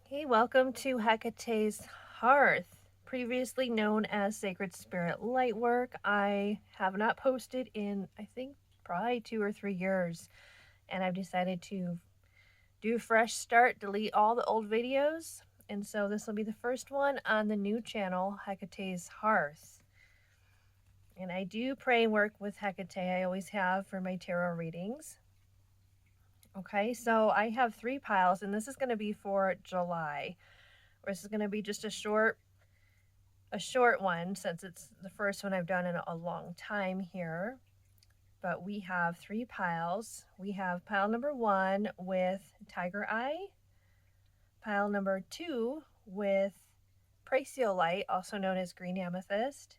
Hey, welcome to Hecate's Hearth, previously known as Sacred Spirit Lightwork. I have not posted in, I think, probably 2 or 3 years, and I've decided to do a fresh start, delete all the old videos, and so this will be the first one on the new channel, Hecate's Hearth. And I do pray and work with Hecate, I always have for my tarot readings. Okay, so I have 3 piles, and this is going to be for July. This is going to be just a short one since it's the first one I've done in a long time here. But we have 3 piles. We have pile number 1 with Tiger Eye, pile number 2 with Praesiolite, also known as Green Amethyst,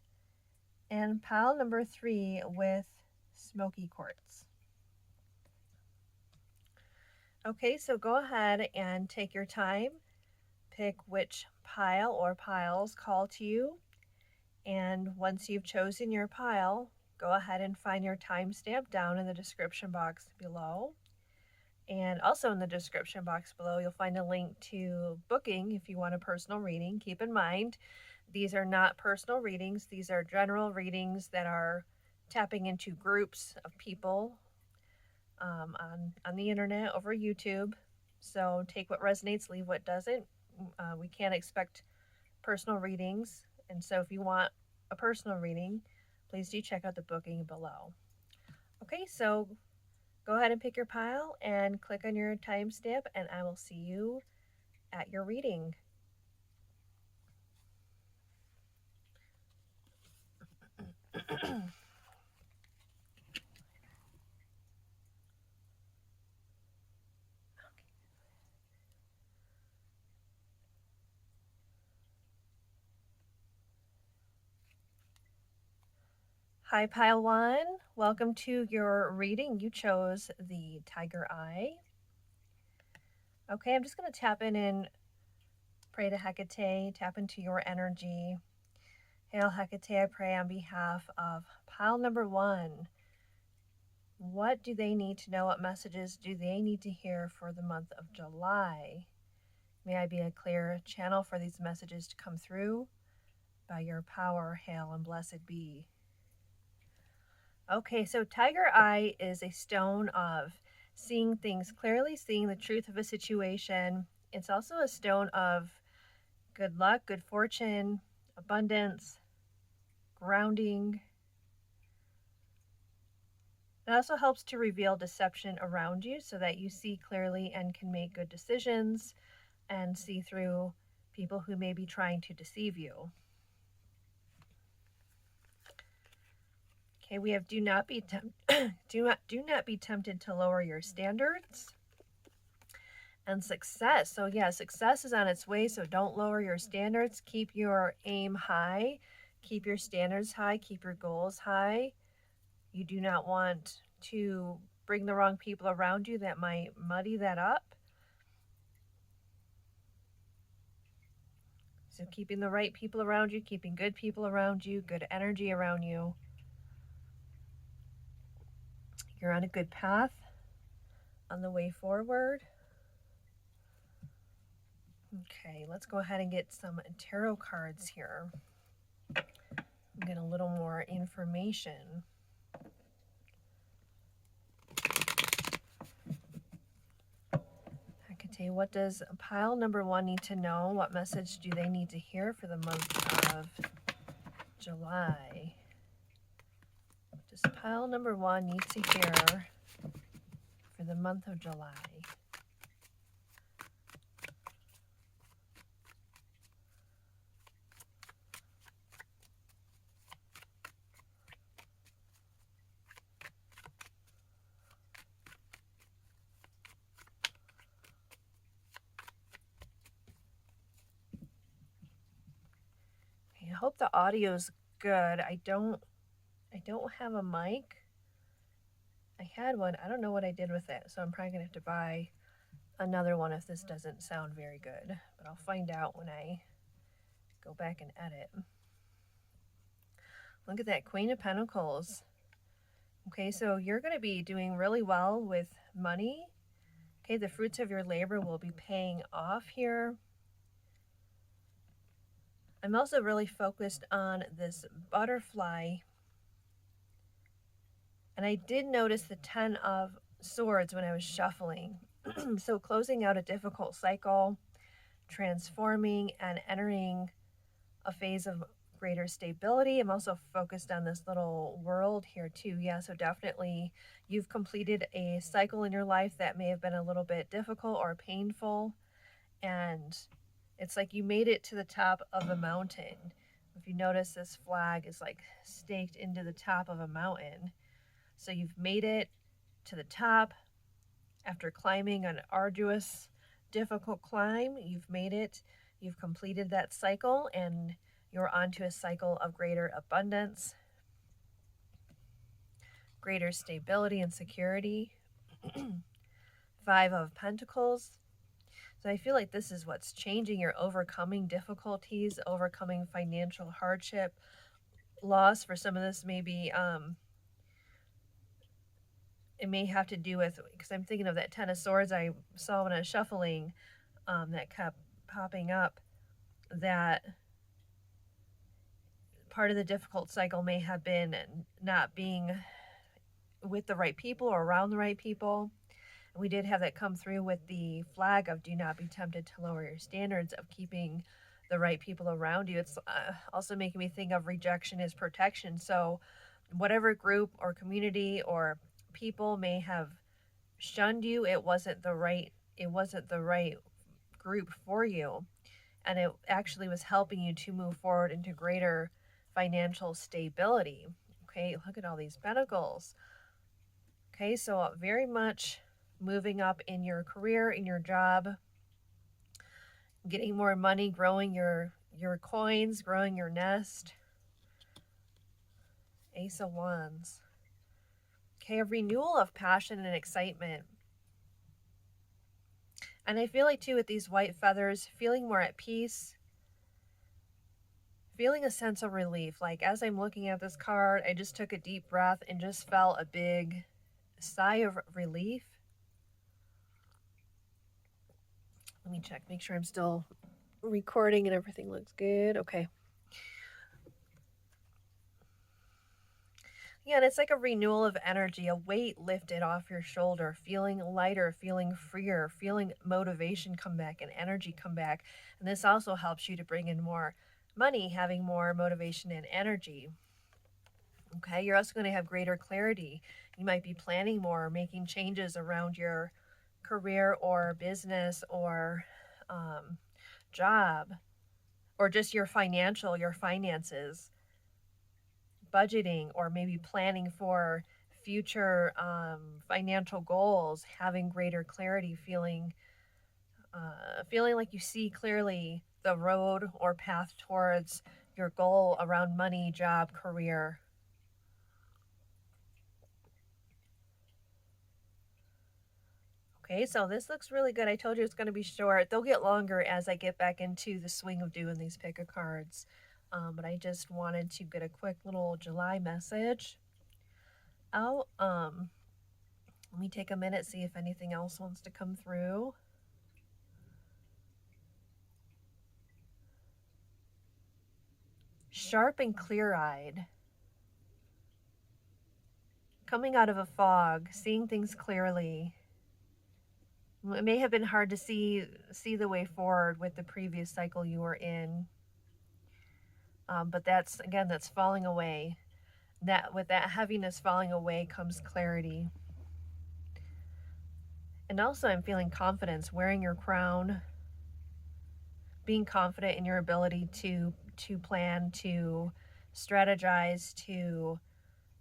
and pile number 3 with Smoky Quartz. Okay, so go ahead and take your time. Pick which pile or piles call to you. And once you've chosen your pile, go ahead and find your timestamp down in the description box below. And also in the description box below, you'll find a link to booking if you want a personal reading. Keep in mind, these are not personal readings. These are general readings that are tapping into groups of people on the internet, over YouTube. So take what resonates, leave what doesn't. We can't expect personal readings. And so if you want a personal reading, please do check out the booking below. Okay, so go ahead and pick your pile and click on your timestamp, and I will see you at your reading. Hi, Pile 1. Welcome to your reading. You chose the Tiger Eye. Okay, I'm just going to tap in and pray to Hecate, tap into your energy. Hail Hecate, I pray on behalf of pile number 1. What do they need to know? What messages do they need to hear for the month of July? May I be a clear channel for these messages to come through. By your power, hail and blessed be. Okay, so Tiger Eye is a stone of seeing things clearly, seeing the truth of a situation. It's also a stone of good luck, good fortune, abundance, grounding. It also helps to reveal deception around you so that you see clearly and can make good decisions and see through people who may be trying to deceive you. Okay, we have do not be tempted to lower your standards. And success. So yeah, success is on its way, so don't lower your standards. Keep your aim high. Keep your standards high. Keep your goals high. You do not want to bring the wrong people around you that might muddy that up. So keeping the right people around you, keeping good people around you, good energy around you. You're on a good path on the way forward. Okay, let's go ahead and get some tarot cards here. Get a little more information. Hecate, what does pile number 1 need to know? What message do they need to hear for the month of July? What does pile number 1 need to hear for the month of July? I hope the audio's good. I don't have a mic. I had one. I don't know what I did with it, so I'm probably gonna have to buy another one if this doesn't sound very good. But I'll find out when I go back and edit. Look at that, Queen of Pentacles. Okay, so you're going to be doing really well with money. Okay, the fruits of your labor will be paying off here. I'm also really focused on this butterfly, and I did notice the 10 of swords when I was shuffling. So closing out a difficult cycle, transforming and entering a phase of greater stability. I'm also focused on this little world here too. Yeah, so definitely you've completed a cycle in your life that may have been a little bit difficult or painful, and it's like you made it to the top of a mountain. If you notice, this flag is like staked into the top of a mountain. So you've made it to the top after climbing an arduous, difficult climb. You've made it, you've completed that cycle, and you're onto a cycle of greater abundance, greater stability and security. Five of Pentacles. So I feel like this is what's changing. You're overcoming difficulties, overcoming financial hardship, loss. For some of this, maybe it may have to do with, because I'm thinking of that Ten of Swords I saw when I was shuffling, that kept popping up, that part of the difficult cycle may have been not being with the right people or around the right people. And we did have that come through with the flag of do not be tempted to lower your standards, of keeping the right people around you. It's also making me think of rejection is protection. So whatever group or community or people may have shunned you, it wasn't the right group for you, and it actually was helping you to move forward into greater financial stability. Okay, look at all these pentacles. Okay, so very much moving up in your career, in your job, getting more money, growing your coins, growing your nest. Ace of Wands. Okay, a renewal of passion and excitement. And I feel like too with these white feathers, feeling more at peace, feeling a sense of relief. Like as I'm looking at this card, I just took a deep breath and just felt a big sigh of relief. Let me check, make sure I'm still recording and everything looks good. Okay. Yeah, and it's like a renewal of energy, a weight lifted off your shoulder, feeling lighter, feeling freer, feeling motivation come back and energy come back. And this also helps you to bring in more money, having more motivation and energy. Okay, you're also going to have greater clarity. You might be planning more, making changes around your career or business or job, or just your finances, budgeting, or maybe planning for future financial goals, having greater clarity, feeling like you see clearly the road or path towards your goal around money, job, career. Okay, so this looks really good. I told you it's going to be short. They'll get longer as I get back into the swing of doing these pick a cards. But I just wanted to get a quick little July message out. Let me take a minute, see if anything else wants to come through. Sharp and clear-eyed. Coming out of a fog, seeing things clearly. It may have been hard to see the way forward with the previous cycle you were in. But that's falling away. That with that heaviness falling away comes clarity. And also I'm feeling confidence, wearing your crown, being confident in your ability to plan, to strategize, to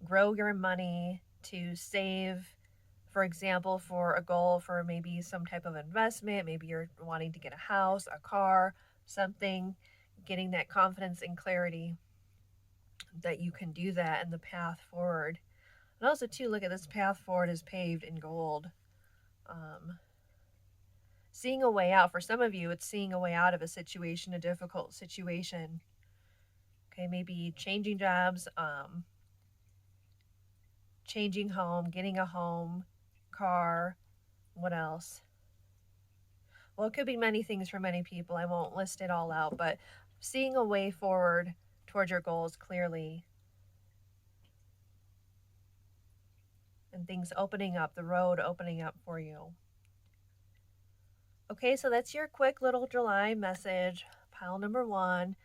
grow your money, to save, for example, for a goal, for maybe some type of investment. Maybe you're wanting to get a house, a car, something, getting that confidence and clarity that you can do that and the path forward. And also too, look at this path forward is paved in gold. Seeing a way out. For some of you, it's seeing a way out of a situation, a difficult situation. Okay, maybe changing jobs, changing home, getting a home, car, what else? Well, it could be many things for many people. I won't list it all out, but seeing a way forward towards your goals clearly, and things opening up, the road opening up for you. Okay, so that's your quick little July message, pile number 1.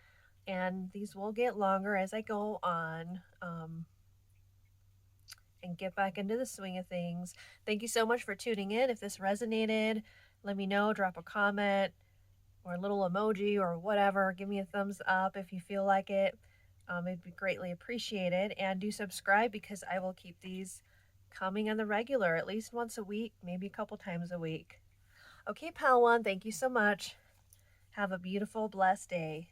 And these will get longer as I go on, and get back into the swing of things. Thank you so much for tuning in. If this resonated, let me know, drop a comment or a little emoji or whatever. Give me a thumbs up if you feel like it. It'd be greatly appreciated. And do subscribe, because I will keep these coming on the regular, at least once a week, maybe a couple times a week. Okay, pile 1, thank you so much. Have a beautiful, blessed day.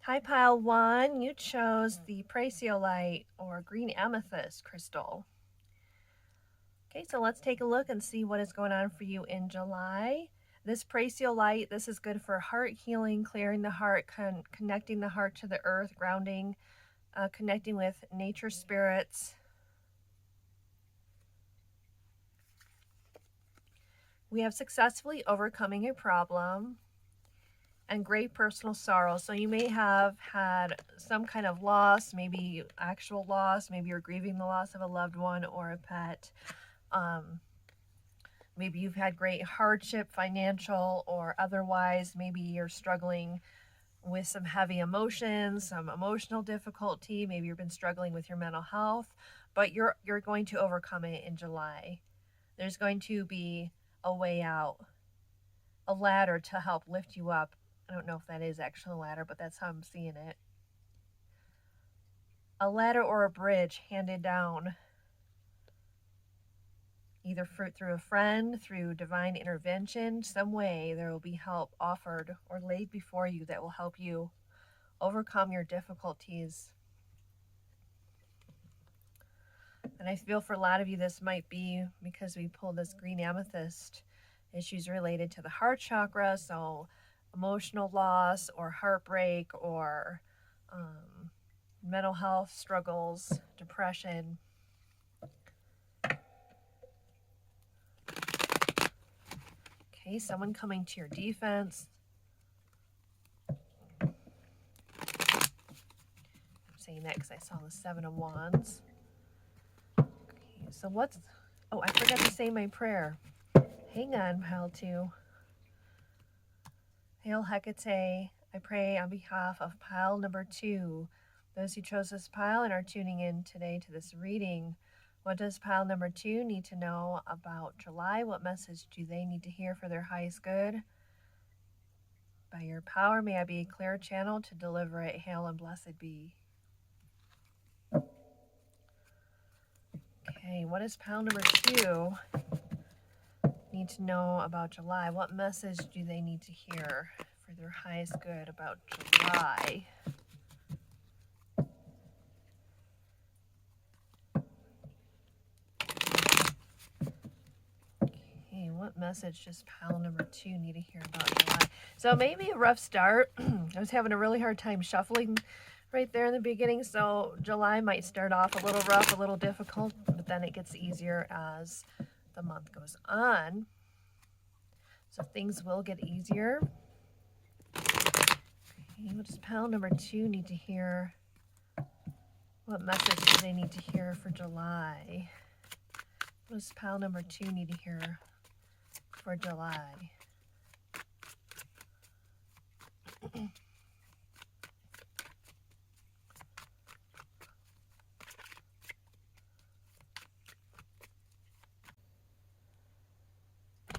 Hi, pile 1. You chose the Prasiolite or green amethyst crystal. Okay, so let's take a look and see what is going on for you in July. This Prasiolite, this is good for heart healing, clearing the heart, connecting the heart to the earth, grounding, connecting with nature spirits. We have successfully overcoming a problem and great personal sorrow. So you may have had some kind of loss, maybe actual loss, maybe you're grieving the loss of a loved one or a pet. Maybe you've had great hardship, financial or otherwise. Maybe you're struggling with some heavy emotions, some emotional difficulty. Maybe you've been struggling with your mental health, but you're going to overcome it in July. There's going to be a way out, a ladder to help lift you up. I don't know if that is actually a ladder, but that's how I'm seeing it. A ladder or a bridge handed down, either through a friend, through divine intervention, some way there will be help offered or laid before you that will help you overcome your difficulties. And I feel for a lot of you, this might be because we pulled this green amethyst, issues related to the heart chakra, so emotional loss or heartbreak or mental health struggles, depression. Okay, someone coming to your defense. I'm saying that because I saw the 7 of Wands. Okay, so what's... Oh, I forgot to say my prayer. Hang on, pile 2. Hail Hecate, I pray on behalf of pile number 2. Those who chose this pile and are tuning in today to this reading, what does pile number 2 need to know about July? What message do they need to hear for their highest good? By your power, may I be a clear channel to deliver it. Hail and blessed be. Okay, what does pile number 2 need to know about July? What message do they need to hear for their highest good about July? Okay, what message does pile number 2 need to hear about July? So maybe a rough start. I was having a really hard time shuffling right there in the beginning, so July might start off a little rough, a little difficult, but then it gets easier as the month goes on. So things will get easier. Okay, what does pile number 2 need to hear? What message do they need to hear for July? What does pile number 2 need to hear for July?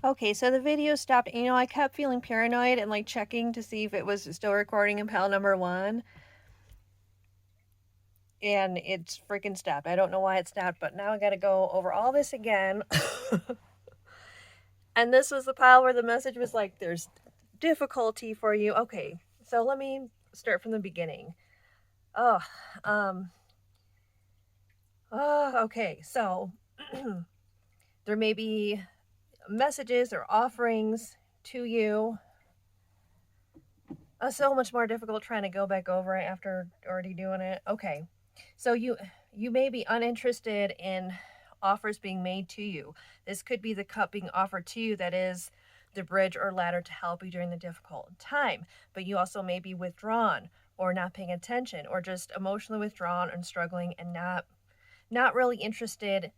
Okay, so the video stopped. You know, I kept feeling paranoid and like checking to see if it was still recording in pile number 1. And it's freaking stopped. I don't know why it stopped, but now I gotta go over all this again. And this was the pile where the message was like, there's difficulty for you. Okay, so let me start from the beginning. Oh, okay, so there may be messages or offerings to you. So much more difficult trying to go back over it after already doing it. Okay, so you may be uninterested in offers being made to you. This could be the cup being offered to you that is the bridge or ladder to help you during the difficult time. But you also may be withdrawn or not paying attention or just emotionally withdrawn and struggling and not really interested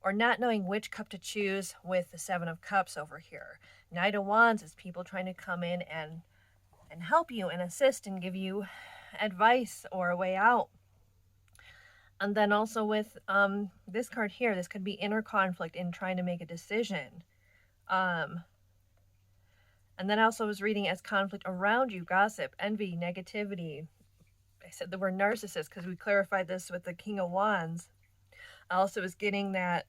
or not knowing which cup to choose with the 7 of Cups over here. Knight of Wands is people trying to come in and help you and assist and give you advice or a way out. And then also with this card here, this could be inner conflict in trying to make a decision. And then I also was reading as conflict around you, gossip, envy, negativity. I said the word narcissist because we clarified this with the King of Wands. I also was getting that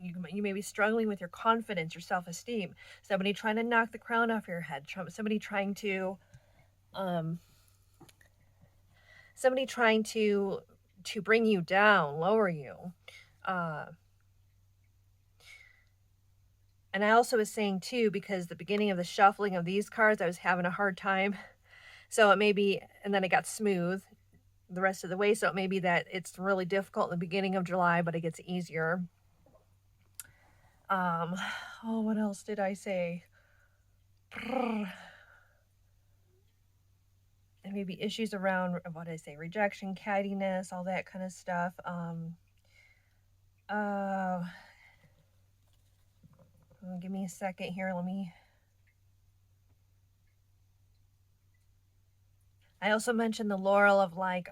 you may be struggling with your confidence, your self-esteem. Somebody trying to knock the crown off your head. Somebody trying to bring you down, lower you. And I also was saying too, because the beginning of the shuffling of these cards, I was having a hard time. So it may be, and then it got smooth the rest of the way. So it may be that it's really difficult in the beginning of July, but it gets easier. What else did I say? And maybe issues around, what did I say? Rejection, cattiness, all that kind of stuff. Give me a second here. I also mentioned the laurel of like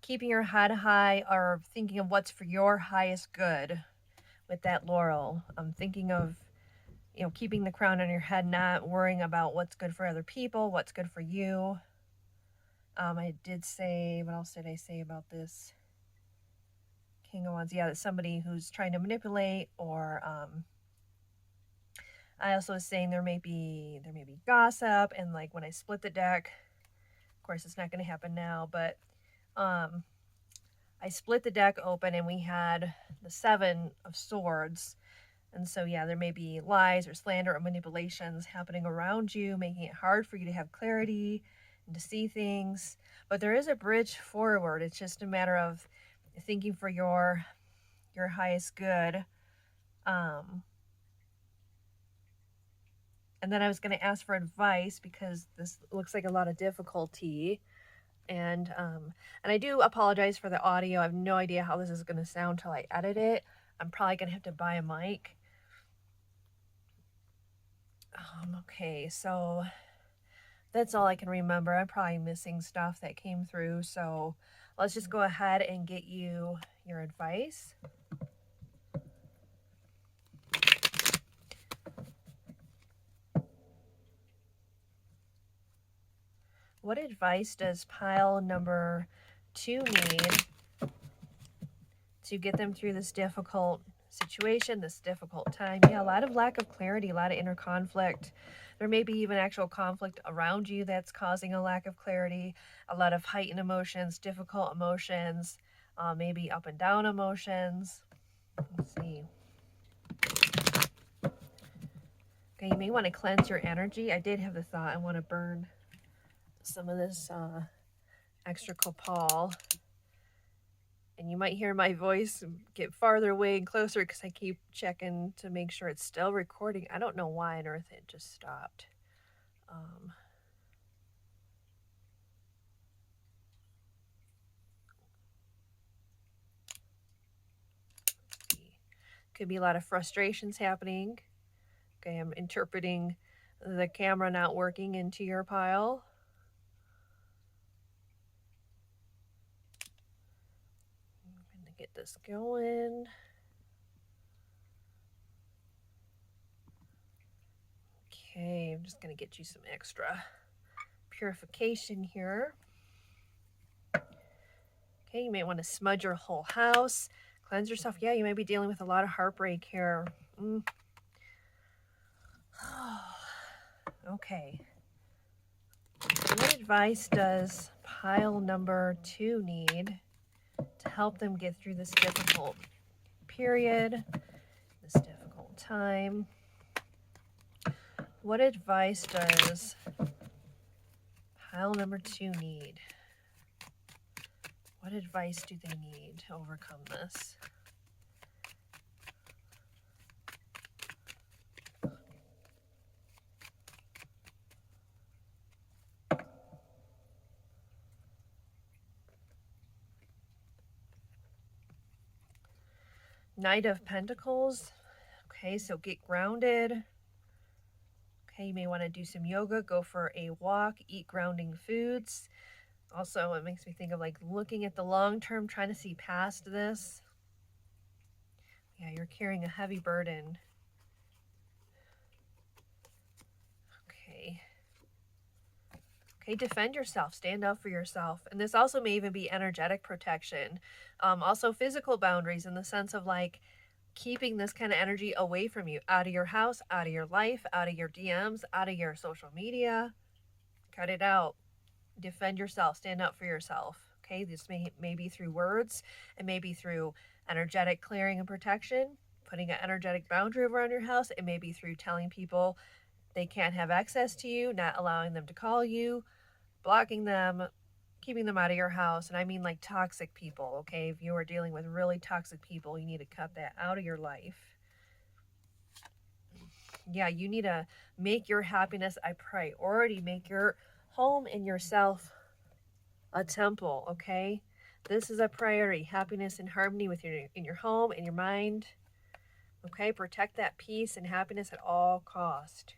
keeping your head high or thinking of what's for your highest good with that laurel. I'm thinking of, keeping the crown on your head, not worrying about what's good for other people, what's good for you. I did say, what else did I say about this? King of Wands, yeah, that's somebody who's trying to manipulate, or I also was saying there may be gossip, and like when I split the deck, of course it's not going to happen now, but I split the deck open and we had the 7 of Swords. And so, yeah, there may be lies or slander or manipulations happening around you, making it hard for you to have clarity and to see things. But there is a bridge forward. It's just a matter of thinking for your highest good. And then I was going to ask for advice because this looks like a lot of difficulty. And I do apologize for the audio. I have no idea how this is going to sound till I edit it. I'm probably going to have to buy a mic. Okay, so that's all I can remember. I'm probably missing stuff that came through. So let's just go ahead and get you your advice. What advice does pile number 2 need to get them through this difficult situation, this difficult time? Yeah, a lot of lack of clarity, a lot of inner conflict. There may be even actual conflict around you that's causing a lack of clarity, a lot of heightened emotions, difficult emotions, maybe up and down emotions. Let's see. Okay, you may want to cleanse your energy. I did have the thought I want to burn some of this extra copal. And you might hear my voice get farther away and closer because I keep checking to make sure it's still recording. I don't know why on earth it just stopped. Could be a lot of frustrations happening. Okay, I'm interpreting the camera not working into your pile. I'm going to get this going. Okay, I'm just going to get you some extra purification here. Okay, you may want to smudge your whole house, cleanse yourself. Yeah, you might be dealing with a lot of heartbreak here. Okay. What advice does pile number 2 need to help them get through this difficult period, this difficult time? What advice does pile number 2 need? What advice do they need to overcome this? Knight of Pentacles. Okay, so get grounded. Okay, you may want to do some yoga, go for a walk, eat grounding foods. Also, it makes me think of like looking at the long term, trying to see past this. Yeah, you're carrying a heavy burden. Okay. Okay, defend yourself, stand up for yourself. And this also may even be energetic protection. Also physical boundaries in the sense of like keeping this kind of energy away from you, out of your house, out of your life, out of your DMs, out of your social media. Cut it out. Defend yourself, stand up for yourself. Okay, this may be through words, it may be through energetic clearing and protection, putting an energetic boundary around your house. It may be through telling people they can't have access to you, not allowing them to call you, blocking them, keeping them out of your house. And I mean like toxic people, okay? If you are dealing with really toxic people, you need to cut that out of your life. Yeah, you need to make your happiness a priority. Make your home and yourself a temple, okay? This is a priority. Happiness and harmony with in your home and your mind. Okay, protect that peace and happiness at all cost.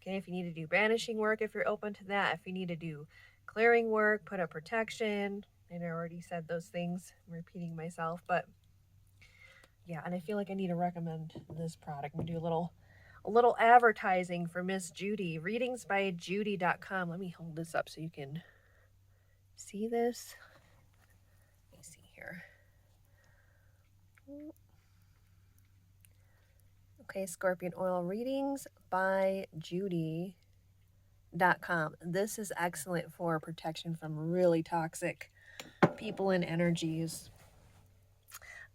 Okay, if you need to do banishing work, if you're open to that, if you need to do clearing work, put up protection. And I already said those things. I'm repeating myself, but yeah, and I feel like I need to recommend this product. I'm gonna do a little advertising for Miss Judy. Readingsbyjudy.com. Let me hold this up so you can see this. Let me see here. Okay, Scorpion Oil Readings by Judy.com. This is excellent for protection from really toxic people and energies.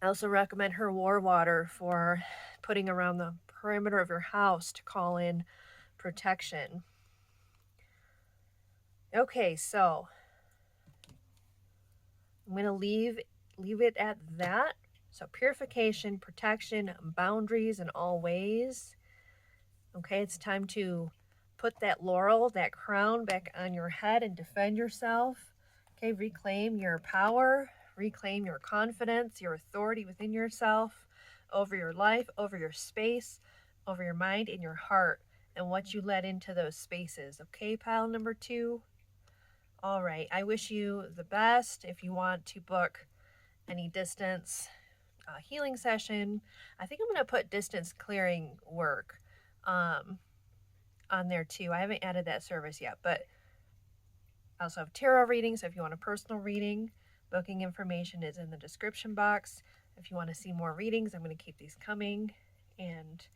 I also recommend her War Water for putting around the perimeter of your house to call in protection. Okay, so I'm going to leave it at that. So purification, protection, boundaries in all ways. Okay, it's time to put that laurel, that crown back on your head and defend yourself. Okay, reclaim your power, reclaim your confidence, your authority within yourself, over your life, over your space, over your mind and your heart, and what you let into those spaces. Okay, pile number 2. All right, I wish you the best. If you want to book any distance healing session, I think I'm going to put distance clearing work on there too. I haven't added that service yet, but I also have tarot readings. So if you want a personal reading, booking information is in the description box. If you want to see more readings, I'm going to keep these coming. And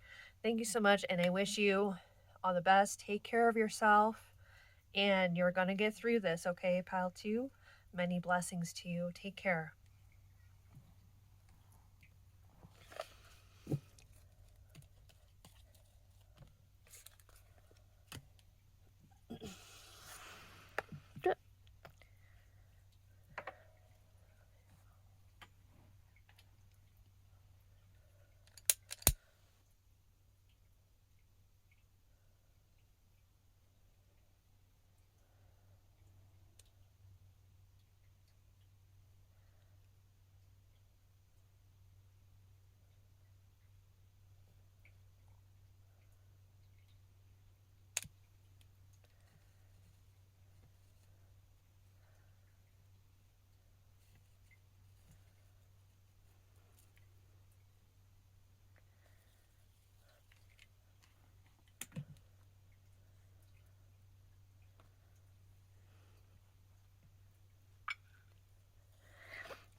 thank you so much. And I wish you all the best. Take care of yourself. And you're going to get through this, okay, pile 2? Many blessings to you. Take care.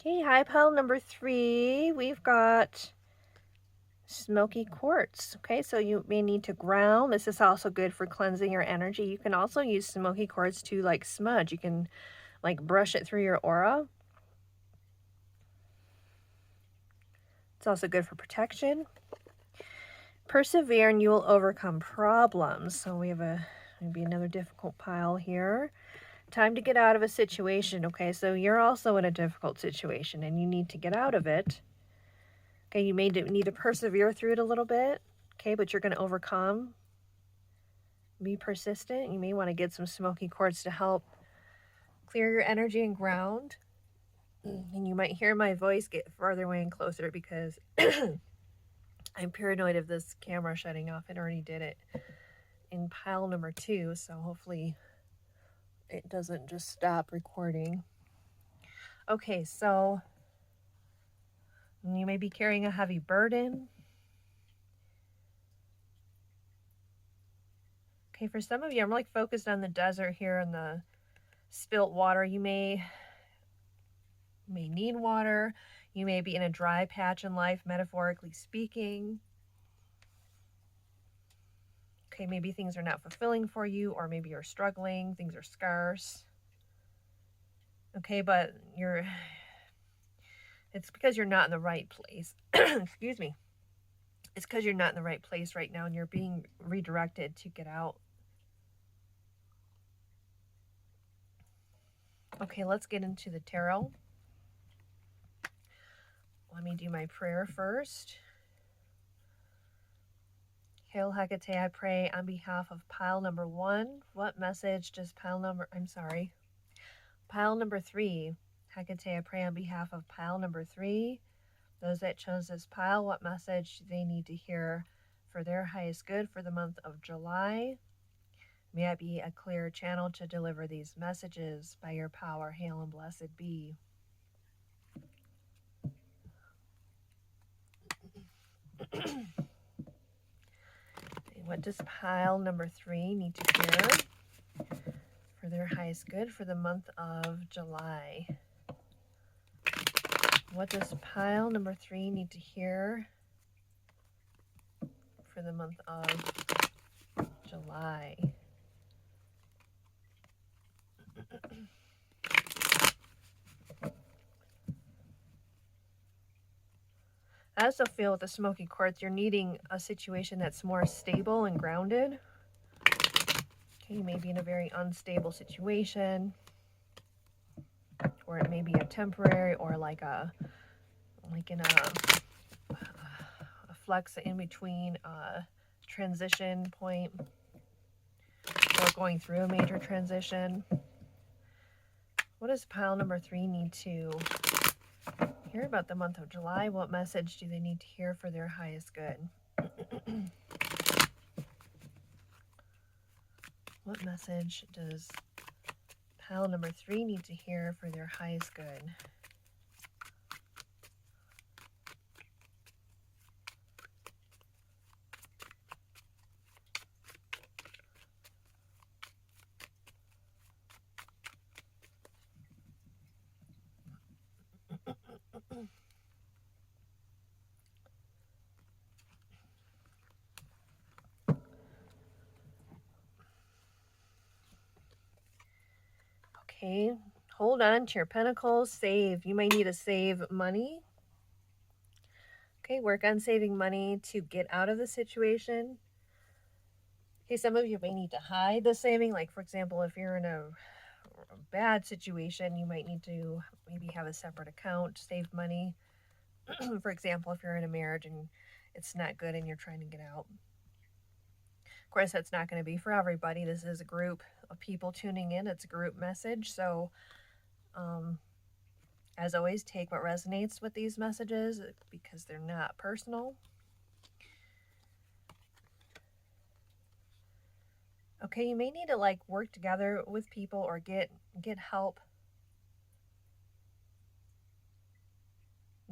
Okay, high pile number 3, we've got smoky quartz. Okay, so you may need to ground. This is also good for cleansing your energy. You can also use smoky quartz to like smudge. You can like brush it through your aura. It's also good for protection. Persevere and you will overcome problems. So we have maybe another difficult pile here. Time to get out of a situation. Okay, so you're also in a difficult situation and you need to get out of it. Okay, you may need to persevere through it a little bit. Okay, but you're going to overcome. Be persistent. You may want to get some smoky quartz to help clear your energy and ground. And you might hear my voice get farther away and closer because I'm paranoid of this camera shutting off. It already did it in pile number 2, so hopefully it doesn't just stop recording. Okay, so you may be carrying a heavy burden. Okay, for some of you, I'm like focused on the desert here and the spilt water. You may need water. You may be in a dry patch in life, metaphorically speaking. Okay, maybe things are not fulfilling for you, or maybe you're struggling, things are scarce. Okay, but it's because you're not in the right place. Excuse me. It's because you're not in the right place right now and you're being redirected to get out. Okay, let's get into the tarot. Let me do my prayer first. Hail Hecate, I pray on behalf of pile number 1. What message does pile number 3. Hecate, I pray on behalf of pile number 3. Those that chose this pile, what message do they need to hear for their highest good for the month of July? May I be a clear channel to deliver these messages by your power. Hail and blessed be. What does pile number 3 need to hear for their highest good for the month of July? What does pile number 3 need to hear for the month of July? I also feel with the smoky quartz, you're needing a situation that's more stable and grounded. Okay, you may be in a very unstable situation, or it may be a temporary, or like in a flux in between a transition point, or going through a major transition. What does pile number 3 need to hear about the month of July? What message do they need to hear for their highest good? What message does pile number 3 need to hear for their highest good? Okay, hold on to your pentacles. Save. You may need to save money. Okay, work on saving money to get out of the situation. Okay, some of you may need to hide the saving. Like, for example, if you're in a bad situation, you might need to maybe have a separate account, save money. For example, if you're in a marriage and it's not good and you're trying to get out. Of course, that's not going to be for everybody. This is a group of people tuning in. It's a group message. So, as always, take what resonates with these messages because they're not personal. Okay, you may need to like work together with people or get help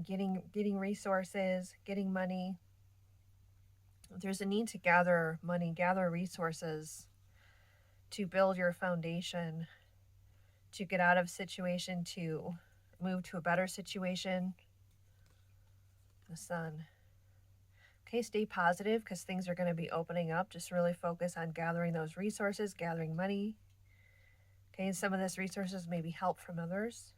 getting resources, getting money. There's a need to gather money, gather resources to build your foundation, to get out of situation, to move to a better situation. The Sun. Okay, stay positive because things are going to be opening up. Just really focus on gathering those resources, gathering money. Okay, and some of this resources may be help from others.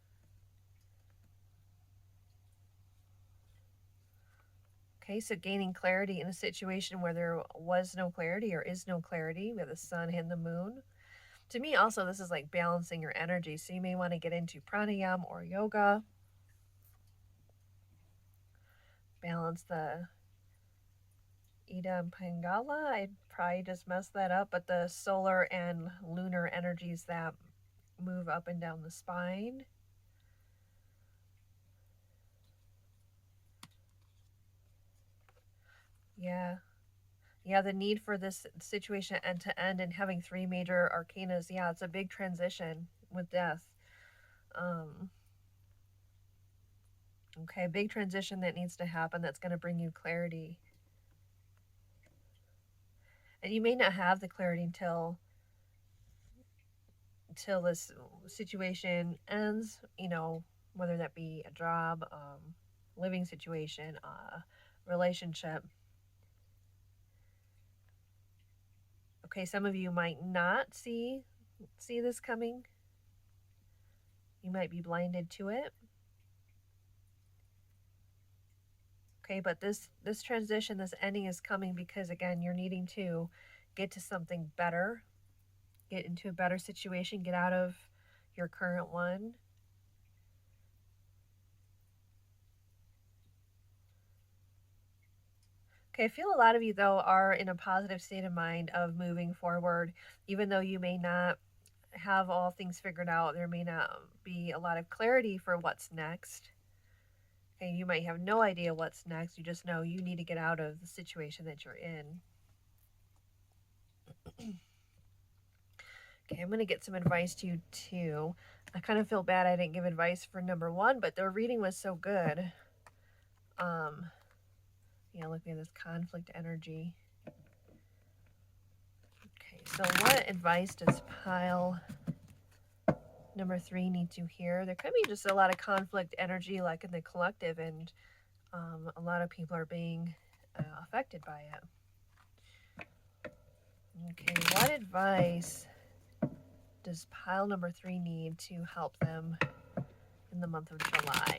Okay, so gaining clarity in a situation where there was no clarity or is no clarity. We have the Sun and the Moon. To me, also, this is like balancing your energy. So you may want to get into pranayama or yoga. Balance the Ida and Pingala. I probably just messed that up, but the solar and lunar energies that move up and down the spine. Yeah. Yeah, the need for this situation end to end and having three major arcanas. Yeah, it's a big transition with death. Okay, big transition that needs to happen that's going to bring you clarity. And you may not have the clarity until this situation ends, whether that be a job, living situation, relationship. Okay, some of you might not see this coming. You might be blinded to it. Okay, but this transition, this ending is coming because, again, you're needing to get to something better, get into a better situation, get out of your current one. Okay, I feel a lot of you, though, are in a positive state of mind of moving forward, even though you may not have all things figured out. There may not be a lot of clarity for what's next. Okay, you might have no idea what's next. You just know you need to get out of the situation that you're in. Okay, I'm going to get some advice to you, too. I kind of feel bad I didn't give advice for number one, but the reading was so good. Yeah, looking at this conflict energy. Okay, so what advice does pile number 3 need to hear? There could be just a lot of conflict energy, like in the collective, and a lot of people are being affected by it. Okay, what advice does pile number 3 need to help them in the month of July?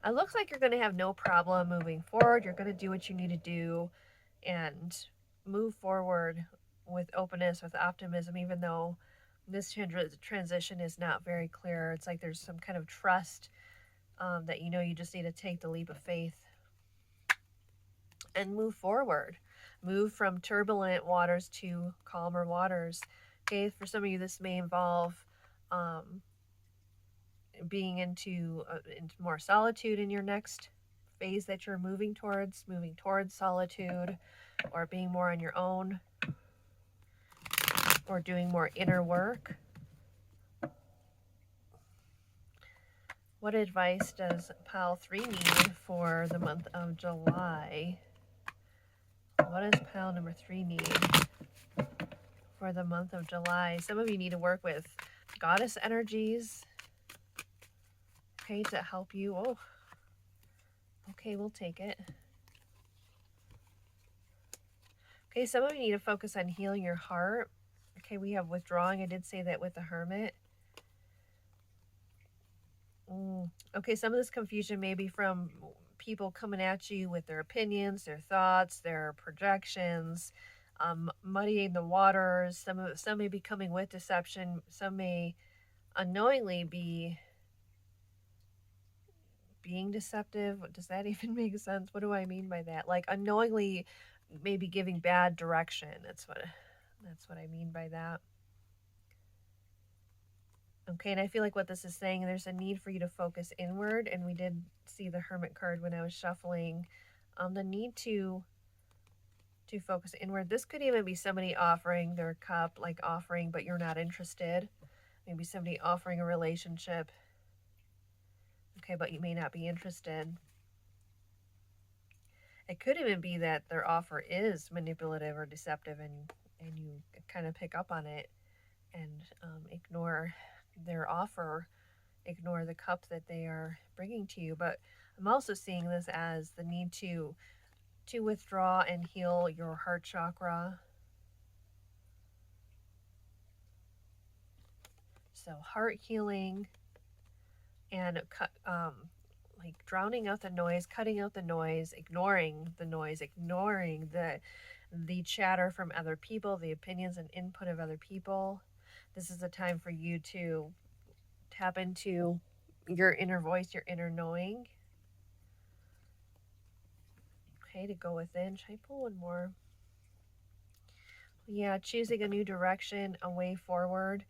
It looks like you're going to have no problem moving forward. You're going to do what you need to do and move forward with openness, with optimism, even though this transition is not very clear. It's like there's some kind of trust that you just need to take the leap of faith and move forward. Move from turbulent waters to calmer waters. Okay, for some of you, this may involve being into more solitude in your next phase that you're moving towards solitude, or being more on your own, or doing more inner work. What advice does pile 3 need for the month of July? What does pile number 3 need for the month of July? Some of you need to work with goddess energies, okay, to help you. Oh, okay, we'll take it. Okay, some of you need to focus on healing your heart. Okay, we have withdrawing. I did say that with the Hermit. Okay, some of this confusion may be from people coming at you with their opinions, their thoughts, their projections, muddying the waters. Some may be coming with deception. Some may unknowingly be being deceptive. Does that even make sense? What do I mean by that? Like unknowingly maybe giving bad direction. That's what I mean by that. Okay, and I feel like what this is saying, there's a need for you to focus inward, and we did see the Hermit card when I was shuffling. The need to focus inward. This could even be somebody offering their cup, like offering, but you're not interested. Maybe somebody offering a relationship, okay, but you may not be interested. It could even be that their offer is manipulative or deceptive, and you kind of pick up on it and ignore their offer ignore the cup that they are bringing to you. But I'm also seeing this as the need to withdraw and heal your heart chakra. So heart healing and like drowning out the noise, cutting out the noise, ignoring the noise, ignoring the chatter from other people, the opinions and input of other people. This is a time for you to tap into your inner voice, your inner knowing. Okay, to go within. Should I pull one more? Yeah, choosing a new direction, a way forward,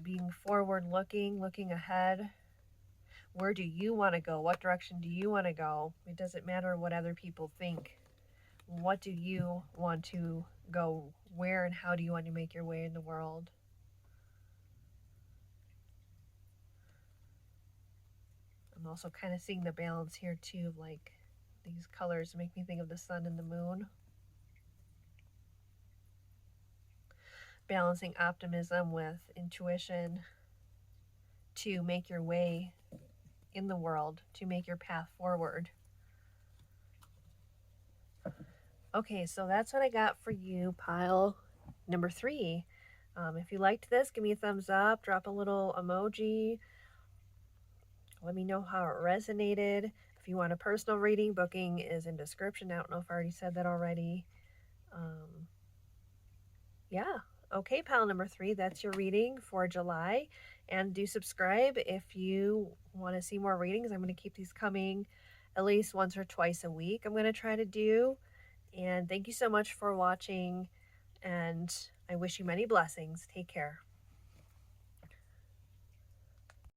being forward looking, looking ahead. Where do you want to go? What direction do you want to go? It doesn't matter what other people think. What do you want to go? Where and how do you want to make your way in the world? I'm also kind of seeing the balance here too, like these colors make me think of the sun and the moon. Balancing optimism with intuition to make your way in the world, to make your path forward. Okay, so that's what I got for you, pile number 3. If you liked this, give me a thumbs up, drop a little emoji. Let me know how it resonated. If you want a personal reading, booking is in description. I don't know if I already said that already. Yeah. Okay, pile number 3, that's your reading for July. And do subscribe if you want to see more readings. I'm going to keep these coming at least once or twice a week. I'm going to try to do. And thank you so much for watching. And I wish you many blessings. Take care.